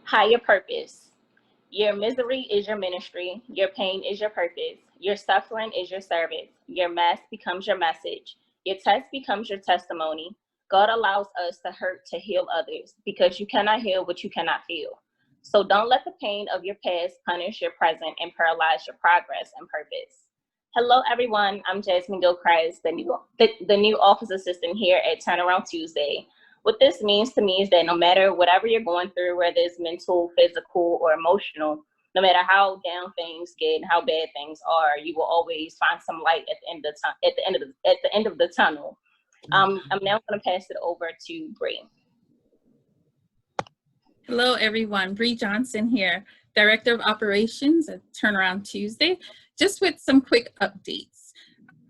Higher purpose. Your misery is your ministry. Your pain is your purpose. Your suffering is your service. Your mess becomes your message. Your test becomes your testimony. God allows us to hurt to heal others because you cannot heal what you cannot feel. So don't let the pain of your past punish your present and paralyze your progress and purpose. Hello, everyone. I'm Jasmine Gilchrist, the new office assistant here at Turnaround Tuesday. What this means to me is that no matter whatever you're going through, whether it's mental, physical, or emotional, no matter how down things get, how bad things are, you will always find some light at the end of the end of the tunnel. I'm now going to pass it over to Bree. Hello, everyone. Bree Johnson here, Director of Operations at Turnaround Tuesday. Just with some quick updates.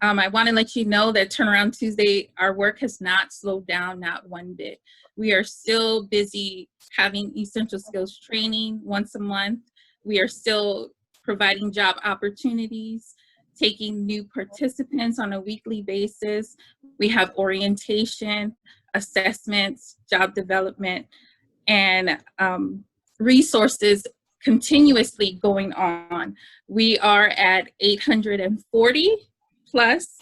I want to let you know that Turnaround Tuesday, our work has not slowed down, not one bit. We are still busy having essential skills training once a month. We are still providing job opportunities, taking new participants on a weekly basis. We have orientation, assessments, job development, and resources continuously going on. We are at 840 plus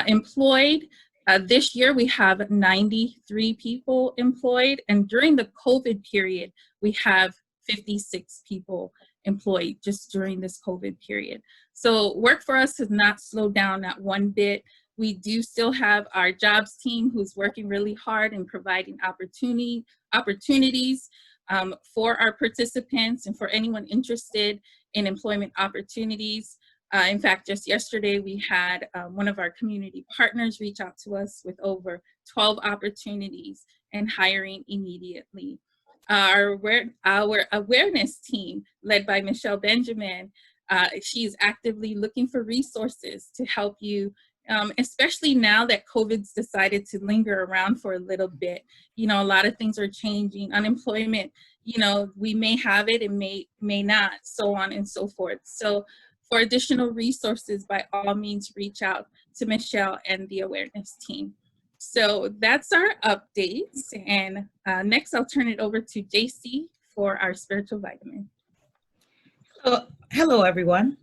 employed. This year we have 93 people employed, and during the COVID period, we have 56 people employed just during this COVID period. So work for us has not slowed down, not one bit. We do still have our jobs team who's working really hard and providing opportunities for our participants and for anyone interested in employment opportunities. In fact, just yesterday we had one of our community partners reach out to us with over 12 opportunities and hiring immediately. Our awareness team, led by Michelle Benjamin, she's actively looking for resources to help you, especially now that COVID's decided to linger around for a little bit. You know, a lot of things are changing. Unemployment, you know, we may have it and may not, so on and so forth. So for additional resources, by all means, reach out to Michelle and the awareness team. So that's our updates. And next, I'll turn it over to JC for our spiritual vitamin. Hello, everyone.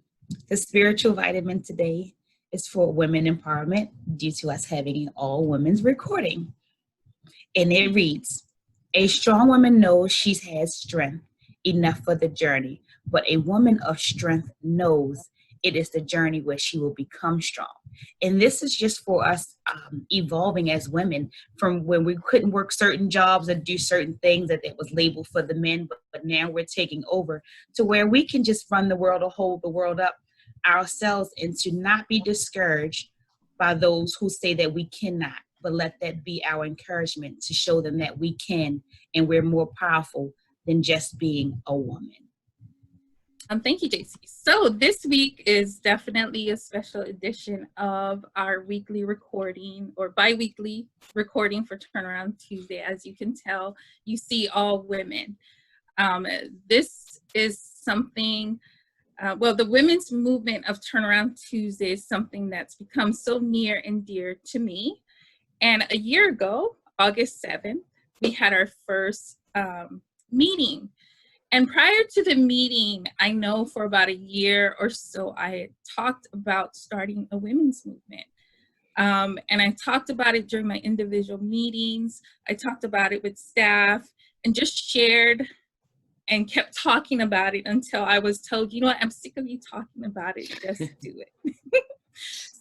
The spiritual vitamin today is for women empowerment due to us having an all women's recording. And it reads, a strong woman knows she has strength enough for the journey, but a woman of strength knows it is the journey where she will become strong. And this is just for us evolving as women from when we couldn't work certain jobs and do certain things that it was labeled for the men, but now we're taking over to where we can just run the world or hold the world up ourselves, and to not be discouraged by those who say that we cannot, but let that be our encouragement to show them that we can, and we're more powerful than just being a woman. Thank you, JC. So this week is definitely a special edition of our weekly recording or bi-weekly recording for Turnaround Tuesday. As you can tell, you see all women. This is something, well, the women's movement of Turnaround Tuesday is something that's become so near and dear to me. And a year ago, August 7th, we had our first meeting. And prior to the meeting, I know for about a year or so, I had talked about starting a women's movement. And I talked about it during my individual meetings. I talked about it with staff and just shared and kept talking about it until I was told, you know what, I'm sick of you talking about it, just do it.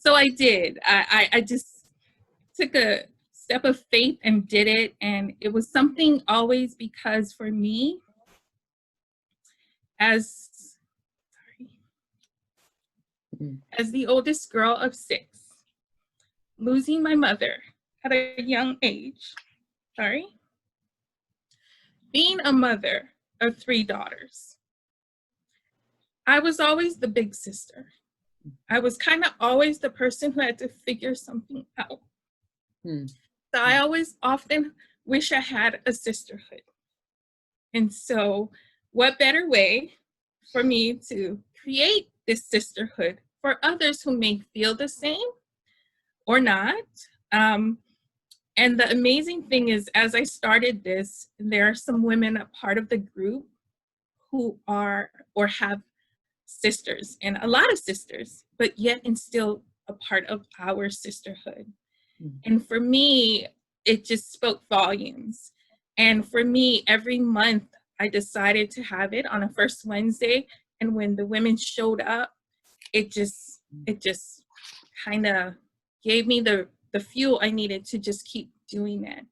So I did. I just took a step of faith and did it. And it was something always, because for me, as the oldest girl of 6, losing my mother at a young age, being a mother of 3 daughters, I was always the big sister. I was kind of always the person who had to figure something out. So I always often wish I had a sisterhood. And so what better way for me to create this sisterhood for others who may feel the same or not. And the amazing thing is, as I started this, there are some women a part of the group who are or have sisters, and a lot of sisters, but yet and still a part of our sisterhood. And for me, it just spoke volumes. And for me, every month I decided to have it on a first Wednesday. And when the women showed up, it just kind of gave me the fuel I needed to just keep doing it.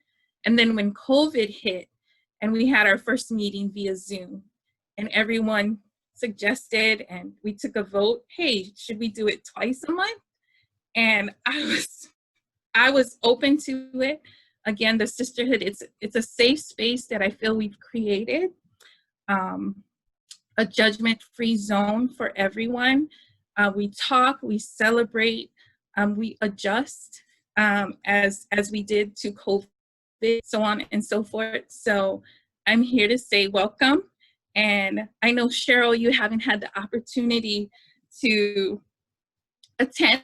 And then when COVID hit and we had our first meeting via Zoom, and everyone suggested and we took a vote, hey, should we do it twice a month? And I was open to it. Again, the sisterhood, it's a safe space that I feel we've created, a judgment-free zone for everyone. We talk, we celebrate, we adjust as we did to COVID, so on and so forth. So I'm here to say welcome. And I know, Cheryl, you haven't had the opportunity to attend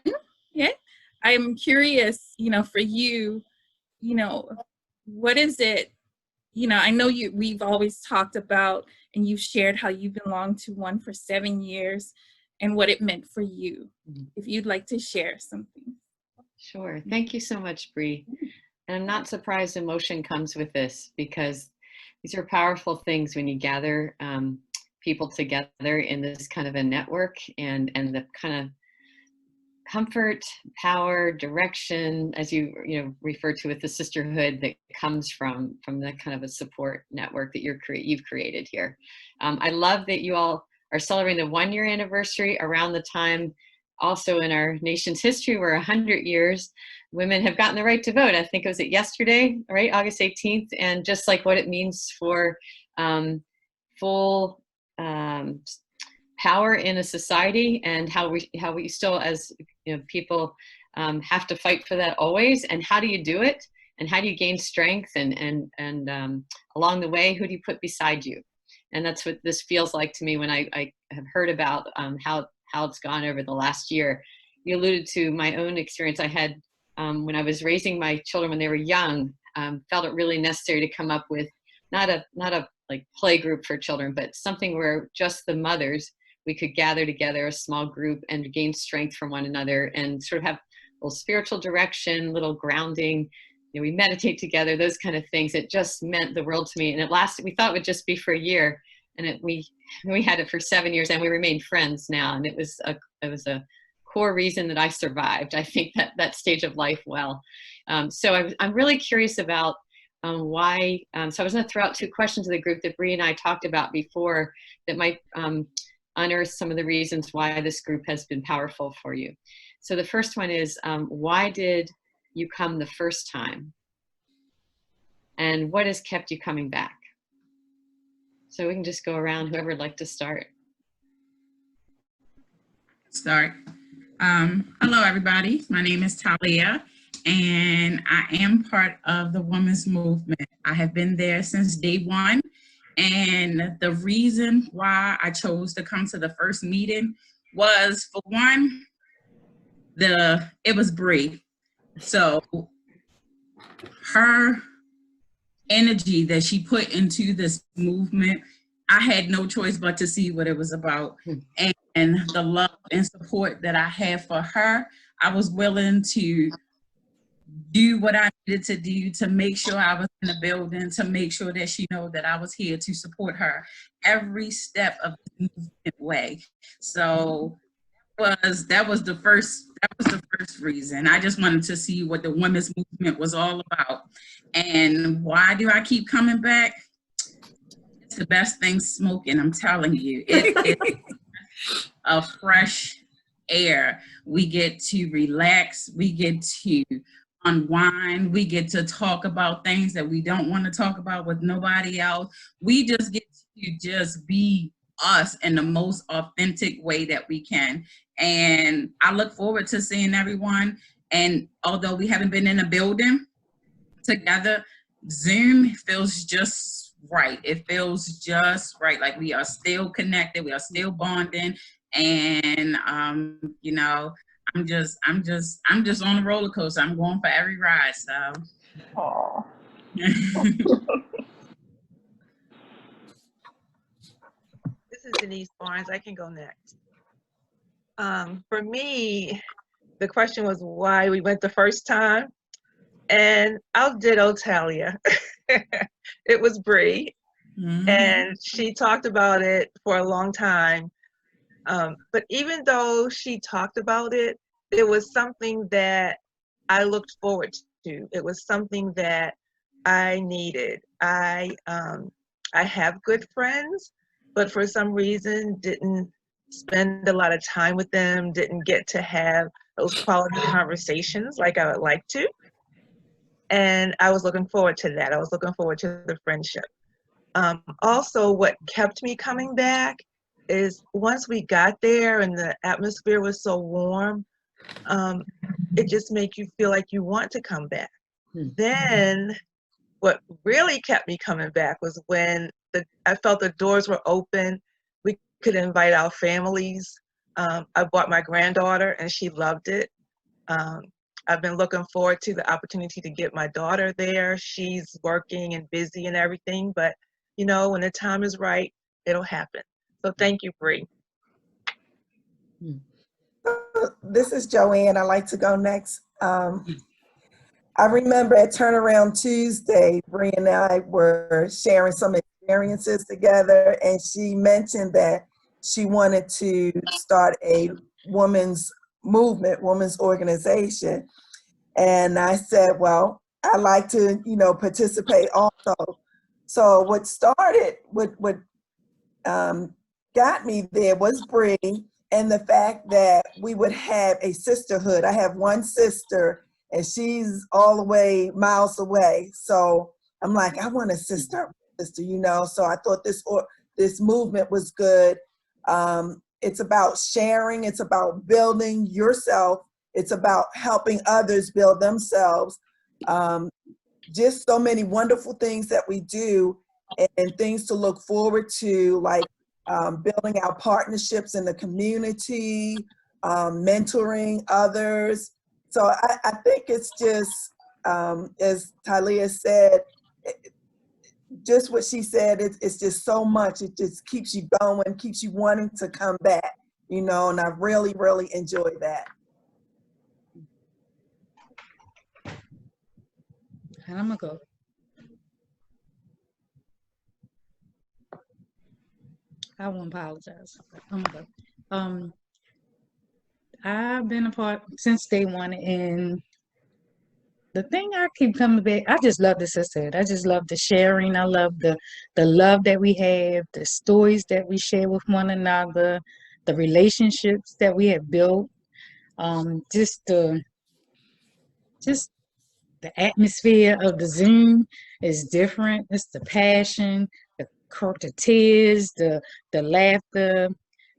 yet. I'm curious, for you, what is it, I know we've always talked about, and you've shared how you belonged to one for 7 years and what it meant for you. If you'd like to share something. Sure. Thank you so much, Bree. And I'm not surprised emotion comes with this, because these are powerful things when you gather people together in this kind of a network, and the kind of comfort, power, direction, as you refer to with the sisterhood that comes from that kind of a support network that you've created here. I love that you all are celebrating the 1-year anniversary around the time also in our nation's history where 100 years women have gotten the right to vote. I think it was yesterday, right? August 18th. And just like what it means for full power in a society, and how we still as people have to fight for that always. And how do you do it? And how do you gain strength? And along the way, who do you put beside you? And that's what this feels like to me when I have heard about how it's gone over the last year. You alluded to my own experience I had when I was raising my children when they were young. Felt it really necessary to come up with not a like play group for children, but something where just the mothers, we could gather together, a small group, and gain strength from one another, and sort of have a little spiritual direction, little grounding. We meditate together, those kind of things. It just meant the world to me. And it lasted, we thought it would just be for a year, and we had it for 7 years, and we remained friends now. And it was a core reason that I survived, I think, that stage of life well. So I'm really curious about why. So I was going to throw out 2 questions to the group that Bree and I talked about before that might unearth some of the reasons why this group has been powerful for you. So the first one is, why did you come the first time? And what has kept you coming back? So we can just go around, whoever would like to start. Start. Hello, everybody. My name is Talia, and I am part of the women's movement. I have been there since day one. And the reason why I chose to come to the first meeting was, for one, it was Bree. So her energy that she put into this movement, I had no choice but to see what it was about. And the love and support that I have for her, I was willing to do what I needed to do to make sure I was in the building, to make sure that she know that I was here to support her every step of the movement way. So that was the first reason. I just wanted to see what the women's movement was all about. And why do I keep coming back? It's the best thing smoking, I'm telling you. It's a fresh air. We get to relax, we get to unwind, we get to talk about things that we don't want to talk about with nobody else. We just get to just be us in the most authentic way that we can. And I look forward to seeing everyone. And although we haven't been in a building together, Zoom feels just right. It feels just right. Like we are still connected, we are still bonding. And I'm just on a roller coaster. I'm going for every ride. So. Aww. is Denise Barnes. I can go next. For me, the question was why we went the first time. And I'll ditto Talia. It was Bree. And she talked about it for a long time. But even though she talked about it, it was something that I looked forward to. It was something that I needed. I have good friends, but for some reason didn't spend a lot of time with them, didn't get to have those quality conversations like I would like to. And I was looking forward to that. I was looking forward to the friendship. Also, what kept me coming back is once we got there and the atmosphere was so warm, it just made you feel like you want to come back. Then what really kept me coming back was when I felt the doors were open. We could invite our families. I brought my granddaughter and she loved it. I've been looking forward to the opportunity to get my daughter there. She's working and busy and everything, but you know, when the time is right, it'll happen. So thank you, Bree. This is Joanne. I'd like to go next. I remember at Turnaround Tuesday, Bree and I were sharing some experiences together, and she mentioned that she wanted to start a women's movement, women's organization. And I said, well, I like to, participate also. So what started, what got me there was Bree and the fact that we would have a sisterhood. I have one sister and she's all the way miles away. So I'm like, I want a sister, So I thought this movement was good. It's about sharing. It's about building yourself. It's about helping others build themselves. Just so many wonderful things that we do and things to look forward to, like building our partnerships in the community, mentoring others. So I think it's just, as Talia said, just what she said, it's just so much. It just keeps you going, keeps you wanting to come back, and I really, really enjoy that. And I'm gonna go. I won't apologize. I'm gonna go. I've been a part since day one, and the thing I keep coming back, I just love the sisterhood. I just love the sharing. I love the love that we have, the stories that we share with one another, the relationships that we have built. Just the atmosphere of the Zoom is different. It's the passion, the tears, the laughter,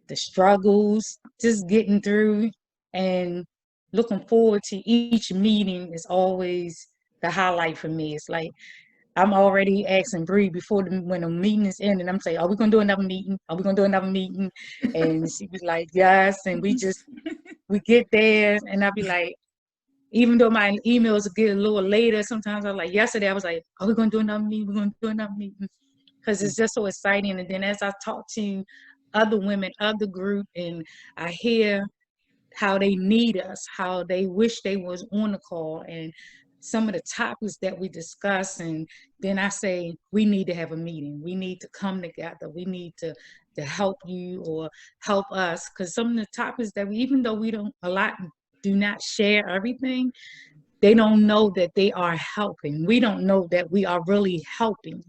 the struggles, just getting through and looking forward to each meeting is always the highlight for me. It's like I'm already asking Bree before when the meeting is ending, I'm saying, are we gonna do another meeting? Are we gonna do another meeting? And she was like, yes. And we get there and I'll be like, even though my emails get a little later, sometimes I'm like, yesterday I was like, are we gonna do another meeting? We're gonna do another meeting. Because it's just so exciting. And then as I talk to other women of the group and I hear how they need us, how they wish they was on the call and some of the topics that we discuss, and then I say, we need to have a meeting. We need to come together. We need to help you or help us. Because some of the topics that even though we don't, a lot do not share everything, they don't know that they are helping. We don't know that we are really helping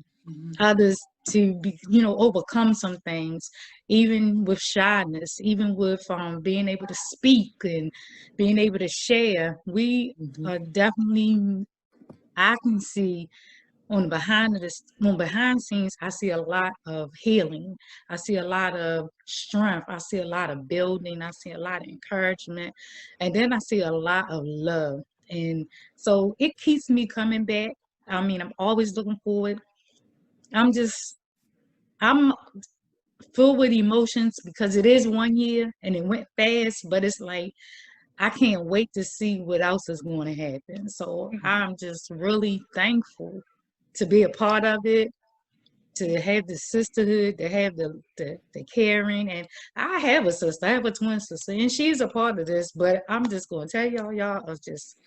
others to be, overcome some things, even with shyness, even with being able to speak and being able to share. We are definitely, I can see on behind scenes, I see a lot of healing. I see a lot of strength. I see a lot of building. I see a lot of encouragement. And then I see a lot of love. And so it keeps me coming back. I mean, I'm always looking forward. I'm full with emotions because it is 1 year and it went fast, but it's like, I can't wait to see what else is going to happen. So I'm just really thankful to be a part of it. to have the sisterhood, to have the caring. And I have a sister, I have a twin sister, and she's a part of this, but I'm just going to tell y'all are just,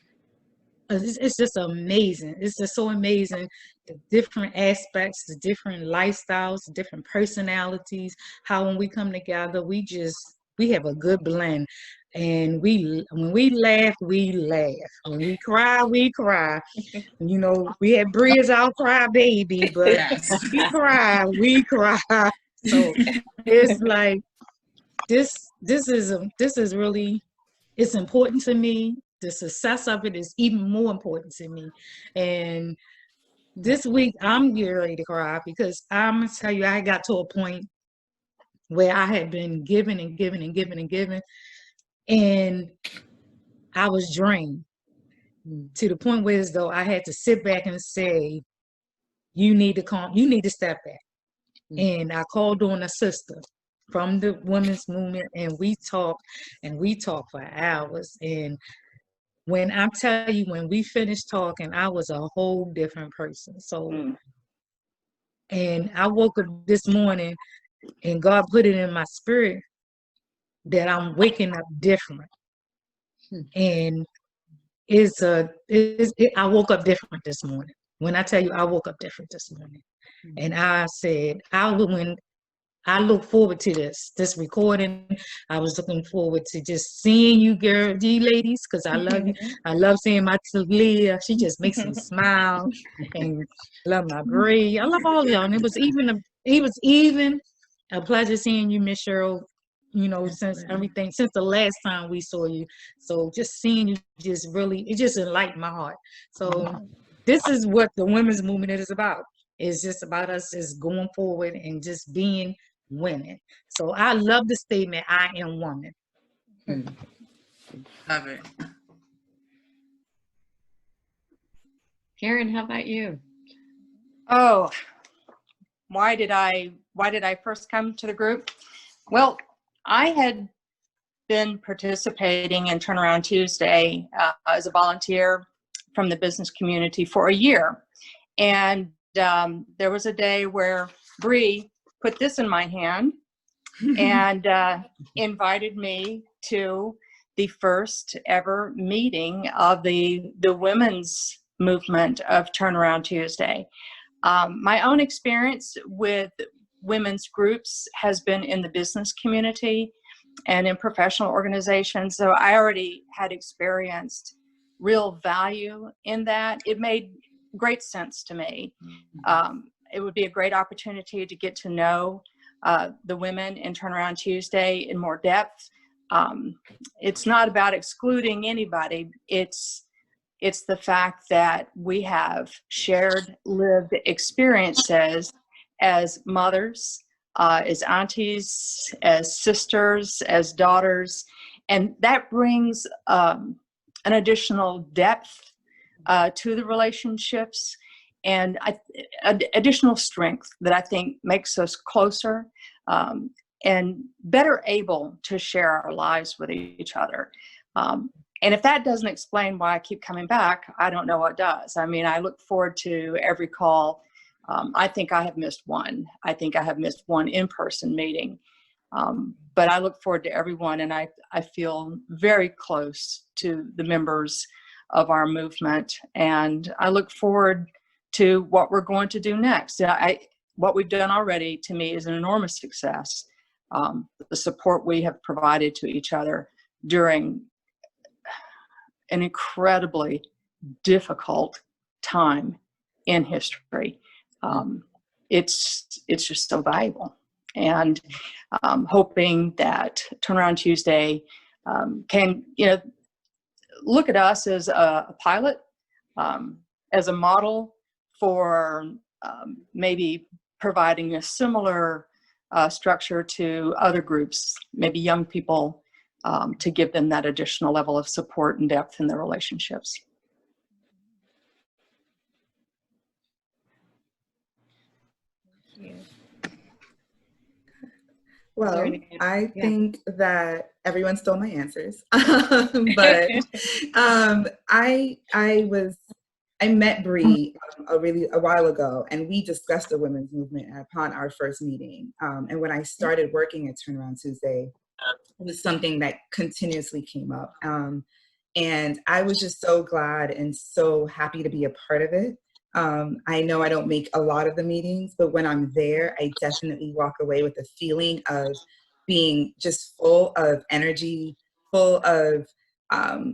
it's just amazing. It's just so amazing, the different aspects, the different lifestyles, the different personalities, how when we come together, we have a good blend. And when we laugh, we laugh. When we cry, we cry. You know, we had Bree as our cry baby, but Yes. we cry. So it's like this is really, it's important to me. The success of it is even more important to me. And this week I'm getting ready to cry because I'm gonna tell you, I got to a point where I had been giving and giving and giving and giving, and I was drained to the point where as though I had to sit back and say, you need to step back. And I called on a sister from the women's movement, and we talked for hours. And when I tell you, when we finished talking, I was a whole different person. So, and I woke up this morning and God put it in my spirit that I'm waking up different. And I woke up different this morning. When I tell you I woke up different this morning. And I said, when I look forward to this recording. I was looking forward to just seeing you ladies, because I love you. I love seeing my Talia. She just makes me smile. And love my Bree. I love all of y'all. And it was even a pleasure seeing you, Miss Cheryl, you know, since the last time we saw you. So just seeing you it just enlightened my heart. So this is what the women's movement is about. It's just about us just going forward and just being women. So I love the statement, I am woman. Love it. Karen, how about you? Oh, why did I first come to the group? Well, I had been participating in Turnaround Tuesday as a volunteer from the business community for a year. And there was a day where Bree put this in my hand and invited me to the first ever meeting of the women's movement of Turnaround Tuesday. My own experience with women's groups has been in the business community and in professional organizations. So I already had experienced real value in that. It made great sense to me. It would be a great opportunity to get to know the women in Turnaround Tuesday in more depth. It's not about excluding anybody. It's the fact that we have shared lived experiences as mothers, as aunties, as sisters, as daughters, and that brings an additional depth to the relationships and additional strength that I think makes us closer and better able to share our lives with each other. And if that doesn't explain why I keep coming back, I don't know what does. I mean, I look forward to every call. I think I have missed one. I think I have missed one in-person meeting. But I look forward to everyone, and I feel very close to the members of our movement. And I look forward to what we're going to do next. What we've done already, to me, is an enormous success. The support we have provided to each other during an incredibly difficult time in history. It's just so valuable. And hoping that Turnaround Tuesday can, look at us as a pilot, as a model for maybe providing a similar structure to other groups, maybe young people, to give them that additional level of support and depth in their relationships. Well, I think that everyone stole my answers, but I was I met Bree a while ago, and we discussed the women's movement upon our first meeting. And when I started working at Turnaround Tuesday, it was something that continuously came up. And I was just so glad and so happy to be a part of it. I know I don't make a lot of the meetings, but when I'm there, I definitely walk away with a feeling of being just full of energy, full of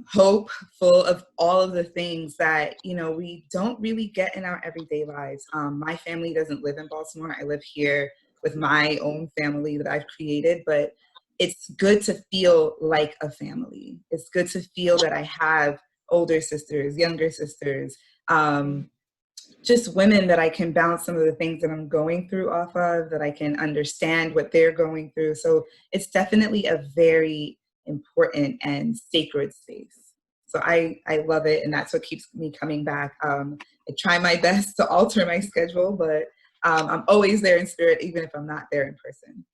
hope, full of all of the things that, you know, we don't really get in our everyday lives. My family doesn't live in Baltimore. I live here with my own family that I've created, but it's good to feel like a family. It's good to feel that I have older sisters, younger sisters, just women that I can bounce some of the things that I'm going through off of, that I can understand what they're going through. So it's definitely a very important and sacred space. So I love it, and that's what keeps me coming back. I try my best to alter my schedule, but I'm always there in spirit, even if I'm not there in person.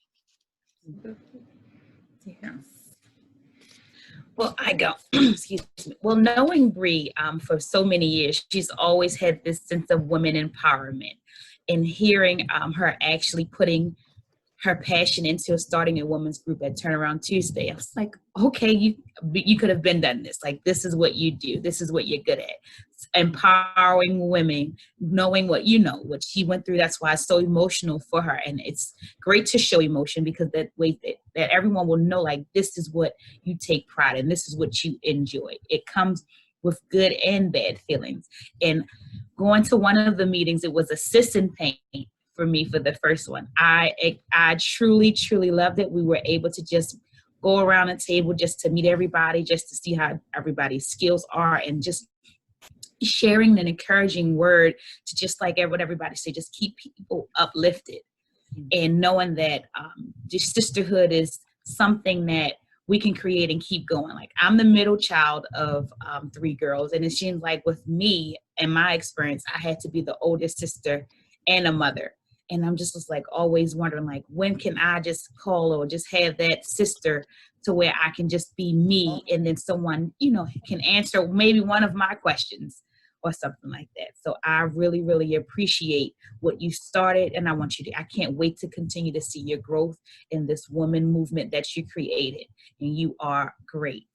Yes. Well, I go, excuse me. Well, knowing Bree for so many years, she's always had this sense of women empowerment, and hearing her actually putting her passion into starting a women's group at Turnaround Tuesday. I was like, okay, you could have been done this. Like, this is what you do. This is what you're good at. Empowering women, knowing what you know, what she went through. That's why it's so emotional for her. And it's great to show emotion, because that way that everyone will know, like, this is what you take pride in. This is what you enjoy. It comes with good and bad feelings. And going to one of the meetings, it was assistant paint for me for the first one. I truly, truly loved it. We were able to just go around a table just to meet everybody, just to see how everybody's skills are, and just sharing an encouraging word to, just like what everybody say, just keep people uplifted. And knowing that just sisterhood is something that we can create and keep going. Like, I'm the middle child of 3 girls, and it seems like with me, in my experience, I had to be the oldest sister and a mother. And I'm just like always wondering, like, when can I just call or just have that sister to where I can just be me, and then someone, you know, can answer maybe one of my questions or something like that. So I really, really appreciate what you started, and I can't wait to continue to see your growth in this woman movement that you created, and you are great.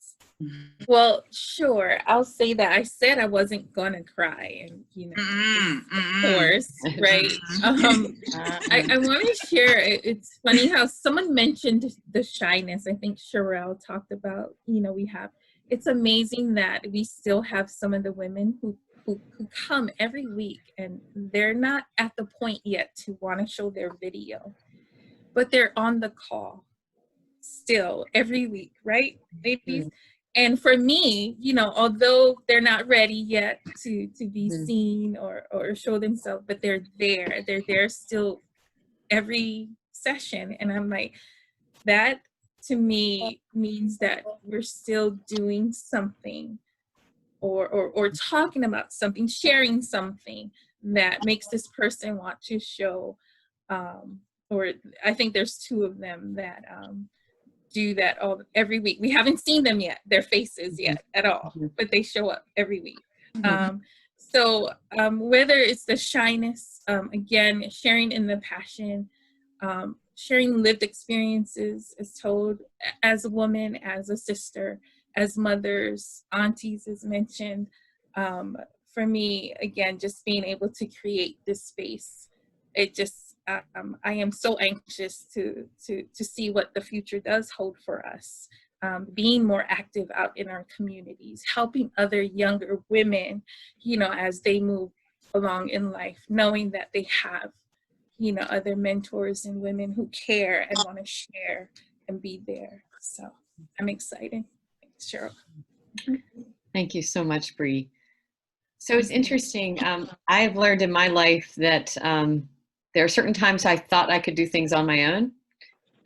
Well, sure. I'll say that. I said I wasn't gonna cry, and you know, of course, right? I want to share. It's funny how someone mentioned the shyness. I think Sherelle talked about. You know, it's amazing that we still have some of the women who come every week, and they're not at the point yet to want to show their video, but they're on the call still every week, right, ladies? And for me, you know, although they're not ready yet to be seen or show themselves, but they're there still every session. And I'm like, that to me means that we're still doing something or talking about something, sharing something that makes this person want to show, or I think there's 2 of them that do that every week. We haven't seen them yet, their faces yet at all, but they show up every week. So whether it's the shyness, again, sharing in the passion, sharing lived experiences as told as a woman, as a sister, as mothers, aunties as mentioned. For me, again, just being able to create this space, it just, I am so anxious to see what the future does hold for us. Being more active out in our communities, helping other younger women, you know, as they move along in life, knowing that they have, you know, other mentors and women who care and want to share and be there. So I'm excited. Thanks, Cheryl. Thank you so much, Bree. So it's interesting. I've learned in my life that there are certain times I thought I could do things on my own,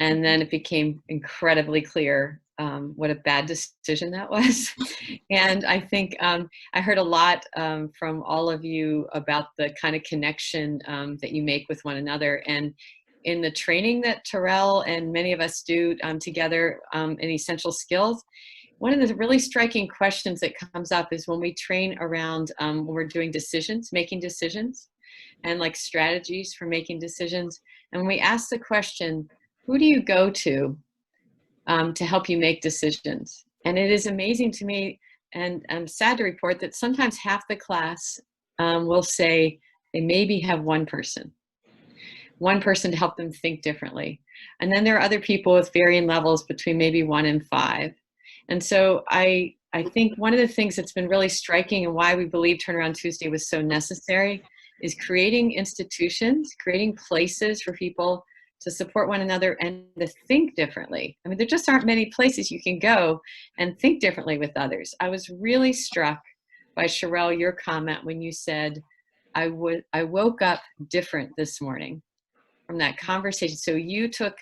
and then it became incredibly clear what a bad decision that was. And I think I heard a lot from all of you about the kind of connection that you make with one another. And in the training that Terrell and many of us do together in Essential Skills, one of the really striking questions that comes up is when we train around, when we're doing decisions, making decisions, and like strategies for making decisions. And we ask the question, who do you go to help you make decisions? And it is amazing to me, and I'm sad to report that sometimes half the class will say they maybe have one person to help them think differently. And then there are other people with varying levels between maybe 1 and 5. And so I think one of the things that's been really striking and why we believe Turnaround Tuesday was so necessary is creating institutions, creating places for people to support one another and to think differently. I mean, there just aren't many places you can go and think differently with others. I was really struck by, Sherelle, your comment when you said, I woke up different this morning from that conversation. So you took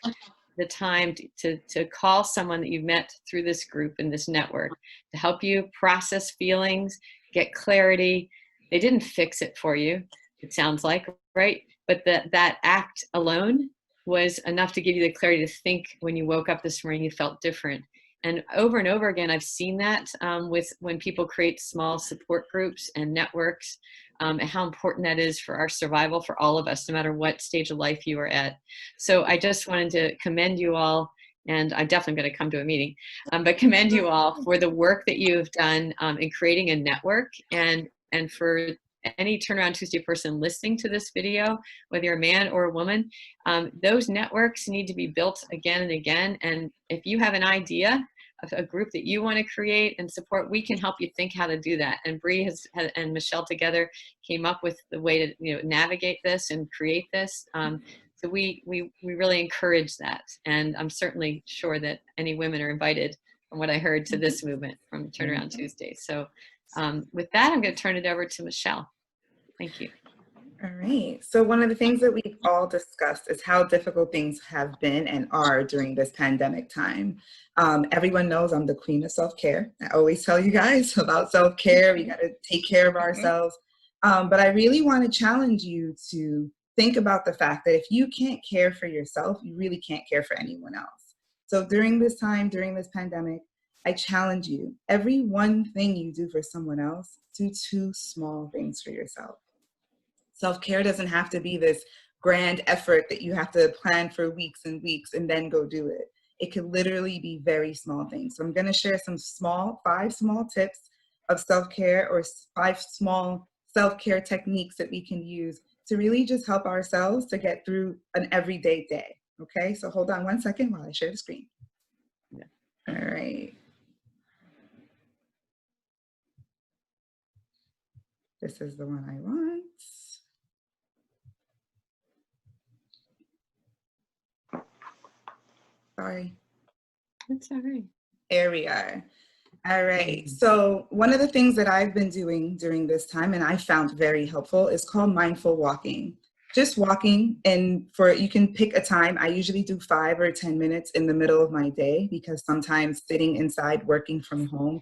the time to call someone that you've met through this group and this network to help you process feelings, get clarity. They didn't fix it for you, it sounds like, right? But that act alone was enough to give you the clarity to think when you woke up this morning, you felt different. And over again, I've seen that with when people create small support groups and networks, and how important that is for our survival, for all of us, no matter what stage of life you are at. So I just wanted to commend you all, and I'm definitely going to come to a meeting, but commend you all for the work that you've done in creating a network, and for any Turnaround Tuesday person listening to this video, whether you're a man or a woman, those networks need to be built again and again. And if you have an idea of a group that you want to create and support, we can help you think how to do that. And Bree and Michelle together came up with the way to navigate this and create this. So we really encourage that. And I'm certainly sure that any women are invited, from what I heard, to this movement from Turnaround Tuesday. So with that, I'm going to turn it over to Michelle. Thank you. All right. So one of the things that we've all discussed is how difficult things have been and are during this pandemic time. Everyone knows I'm the queen of self-care. I always tell you guys about self-care. We got to take care of ourselves. But I really want to challenge you to think about the fact that if you can't care for yourself, you really can't care for anyone else. So during this time, during this pandemic, I challenge you, every one thing you do for someone else, do 2 small things for yourself. Self-care doesn't have to be this grand effort that you have to plan for weeks and weeks and then go do it. It could literally be very small things. So I'm going to share some 5 small tips of self-care, or 5 small self-care techniques that we can use to really just help ourselves to get through an everyday day. Okay, so hold on one second while I share the screen. Yeah. All right. This is the one I want. Sorry. That's all right. There we are. All right. So one of the things that I've been doing during this time, and I found very helpful, is called mindful walking. Just walking, and you can pick a time. I usually do 5 or 10 minutes in the middle of my day, because sometimes sitting inside working from home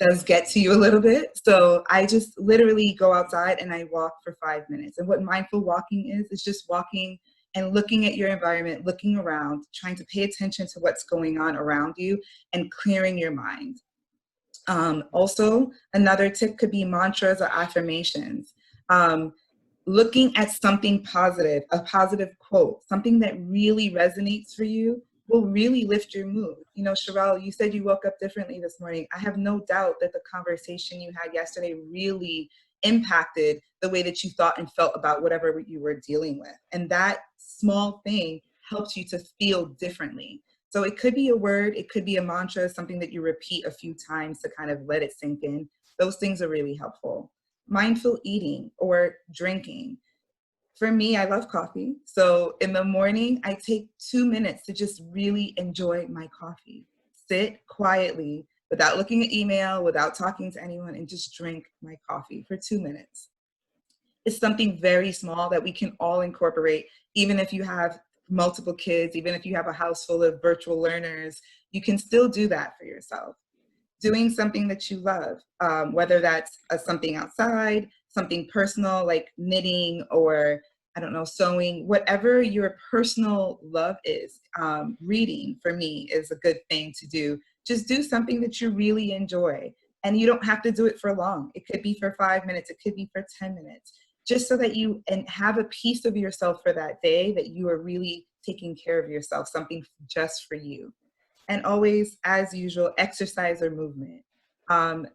does get to you a little bit. So I just literally go outside and I walk for 5 minutes. And what mindful walking is just walking and looking at your environment, looking around, trying to pay attention to what's going on around you and clearing your mind. Also, another tip could be mantras or affirmations. Looking at something positive, a positive quote, something that really resonates for you will really lift your mood. You know, Sherelle, you said you woke up differently this morning. I have no doubt that the conversation you had yesterday really impacted the way that you thought and felt about whatever you were dealing with. And that small thing helps you to feel differently. So it could be a word, it could be a mantra, something that you repeat a few times to kind of let it sink in. Those things are really helpful. Mindful eating or drinking. For me, I love coffee. So in the morning, I take 2 minutes to just really enjoy my coffee. Sit quietly without looking at email, without talking to anyone, and just drink my coffee for 2 minutes. It's something very small that we can all incorporate, even if you have multiple kids, even if you have a house full of virtual learners, you can still do that for yourself. Doing something that you love, whether that's something outside, something personal like knitting, or I don't know, sewing, whatever your personal love is. Reading for me is a good thing to do Just do something that you really enjoy. And you don't have to do it for long. It could be for 5 minutes. It could be for 10 minutes. Just so that you and have a piece of yourself for that day, that you are really taking care of yourself, something just for you. And always, as usual, exercise or movement.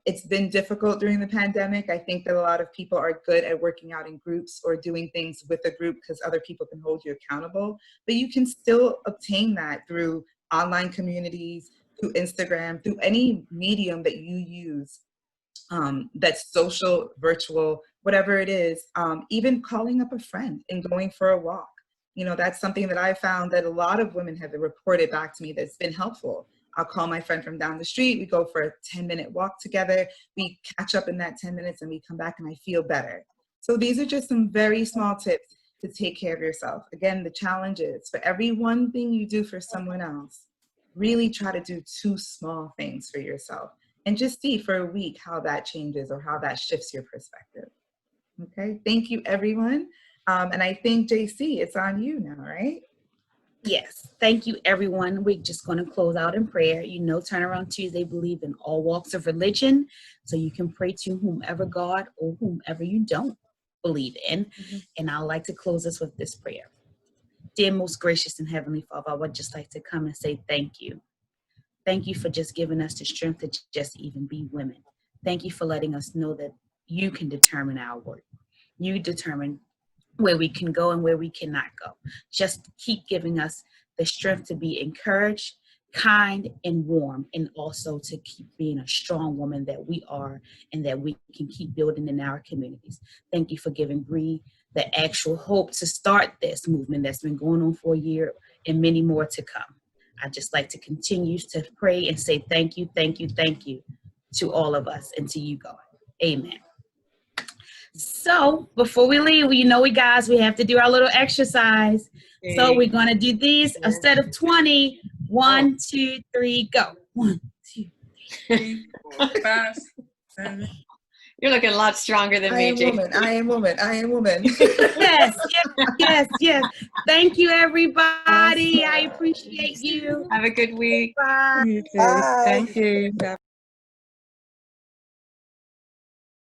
It's been difficult during the pandemic. I think that a lot of people are good at working out in groups or doing things with a group because other people can hold you accountable. But you can still obtain that through online communities, through Instagram, through any medium that you use, that's social, virtual, whatever it is. Even calling up a friend and going for a walk. That's something that I found that a lot of women have reported back to me that's been helpful. I'll call my friend from down the street. We go for a 10-minute walk together. We catch up in that 10 minutes and we come back and I feel better. So these are just some very small tips to take care of yourself. Again, the challenge is for every one thing you do for someone else, really try to do 2 small things for yourself and just see for a week how that changes or how that shifts your perspective. Okay, thank you, everyone. And I think, JC, it's on you now, right? Yes. Thank you, everyone. We're just going to close out in prayer. Turnaround Tuesday believe in all walks of religion, so you can pray to whomever God or whomever you don't believe in. And I'd like to close us with this prayer. Dear most gracious and heavenly Father, I would just like to come and say thank you. Thank you for just giving us the strength to just even be women. Thank you for letting us know that you can determine our work. You determine where we can go and where we cannot go. Just keep giving us the strength to be encouraged, kind, and warm, and also to keep being a strong woman that we are and that we can keep building in our communities. Thank you for giving Bree the actual hope to start this movement that's been going on for a year and many more to come. I'd just like to continue to pray and say thank you, thank you, thank you to all of us and to you, God. Amen. So before we leave, we have to do our little exercise. So we're going to do these instead of 20. 1, 2, 3, go. 1, 2, 3, 4, 5, 7. You're looking a lot stronger than me, Jake. I am woman. Yes. Thank you, everybody. I appreciate you. Have a good week. Bye. You too. Bye. Thank you.